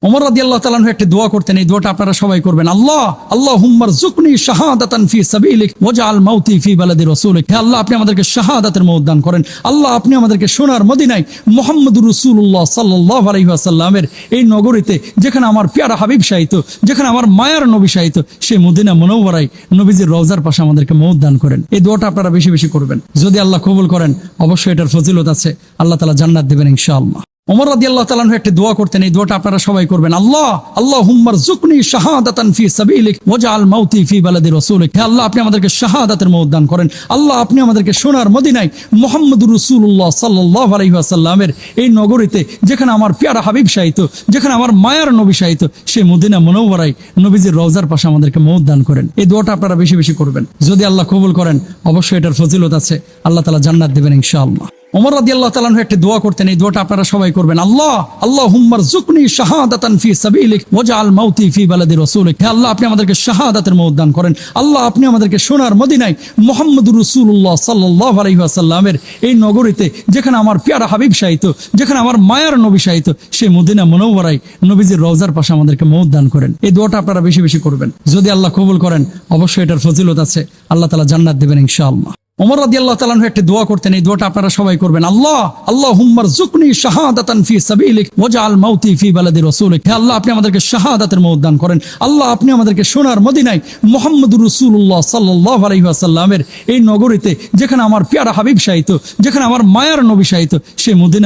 ওমর রাদিয়াল্লাহু তাআলা আনহু একটা দোয়া করতেন, এই দোয়াটা আপনারা সবাই করবেন। আল্লাহুম্মা রযুকনি শাহাদাতান ফি সাবিলিক ওয়াজআল মাউতি ফি বালাদি রাসূলিক। হে আল্লাহ, আপনি আমাদেরকে শাহাদাতের মওত দান করেন। আল্লাহ, আপনি আমাদেরকে সোনার মদিনায় মুহাম্মদুর রাসূলুল্লাহ সাল্লাল্লাহু আলাইহি ওয়াসাল্লামের এই নগরীতে, যেখানে আমার প্যারা হাবিব শায়িত, যেখানে আমার মায়ার নবী শায়িত, সেই মদিনা মুনাওয়ারায় নবীজির রওজার পাশে আমাদেরকে মওত দান করেন। এই দোয়াটা আপনারা বেশি বেশি করবেন। যদি আল্লাহ কবুল করেন, অবশ্যই এটার ফজিলত আছে, আল্লাহ তাআলা জান্নাত দেবেন ইনশাআল্লাহ। ওমর রাদিয়াল্লাহু তাআলা আনহু একটা দোয়া করতেন, এই দোয়াটা আপনারা সবাই করবেন। আল্লাহুম্মা রযুকনি শাহাদাতান ফি সাবিলিক ওয়াজআল মাউতি ফি বালাদি রাসূলিক। হে আল্লাহ, আপনি আমাদেরকে শাহাদাতের মওত দান করেন। আল্লাহ, আপনি আমাদেরকে সোনার মদিনায় মুহাম্মদুর রাসূলুল্লাহ সাল্লাল্লাহু আলাইহি ওয়াসাল্লামের এই নগরীতে, যেখানে আমার প্যারা হাবিব শায়িত, যেখানে আমার মায়ার নবী শায়িত, সেই মদিনা মুনাওয়ারায় নবীজির রওজার পাশে আমাদেরকে মওত দান করেন। এই দোয়াটা আপনারা বেশি বেশি করবেন। যদি আল্লাহ কবুল করেন, অবশ্যই এটার ফজিলত আছে, আল্লাহ তাআলা জান্নাত দেবেন ইনশাআল্লাহ। ওমর রাদিয়াল্লাহু তাআলা আনহু একটা দোয়া করতেন, এই দোয়াটা আপনারা সবাই করবেন। আল্লাহুম্মা রযুকনি শাহাদাতান ফি সাবিলিক ওয়াজআল মাউতি ফি বালাদি রাসূলিক। হে আল্লাহ, আপনি আমাদেরকে শাহাদাতের মওত দান করেন। আল্লাহ, আপনি আমাদেরকে সোনার মদিনায় মুহাম্মদুর রাসূলুল্লাহ সাল্লাল্লাহু আলাইহি ওয়াসাল্লামের এই নগরীতে, যেখানে আমার প্যারা হাবিব শায়িত, যেখানে আমার মায়ার নবী শায়িত, সেই মদিনা মুনাওয়ারায় নবীজির রওজার পাশে আমাদেরকে মওত দান করেন। এই দোয়াটা আপনারা বেশি বেশি করবেন। যদি আল্লাহ কবুল করেন, অবশ্যই এটার ফজিলত আছে, আল্লাহ তাআলা জান্নাত দেবেন ইনশাআল্লাহ। ওমর রাদিয়াল্লাহু তাআলা আনহু একটা দোয়া করতেন, এই দোয়াটা আপনারা সবাই করবেন। আল্লাহুম্মা রযুকনি শাহাদাতান ফি সাবিলিক ওয়াজআল মাউতি ফি বালাদি রাসূলিক। হে আল্লাহ, আপনি আমাদেরকে শাহাদাতের মওত দান করেন। আল্লাহ, আপনি আমাদেরকে সোনার মদিনায় মুহাম্মদুর রাসূলুল্লাহ সাল্লাল্লাহু আলাইহি ওয়াসাল্লামের এই নগরীতে, যেখানে আমার প্যারা হাবিব শায়িত, যেখানে আমার মায়ার নবী শায়িত, সেই মদিনা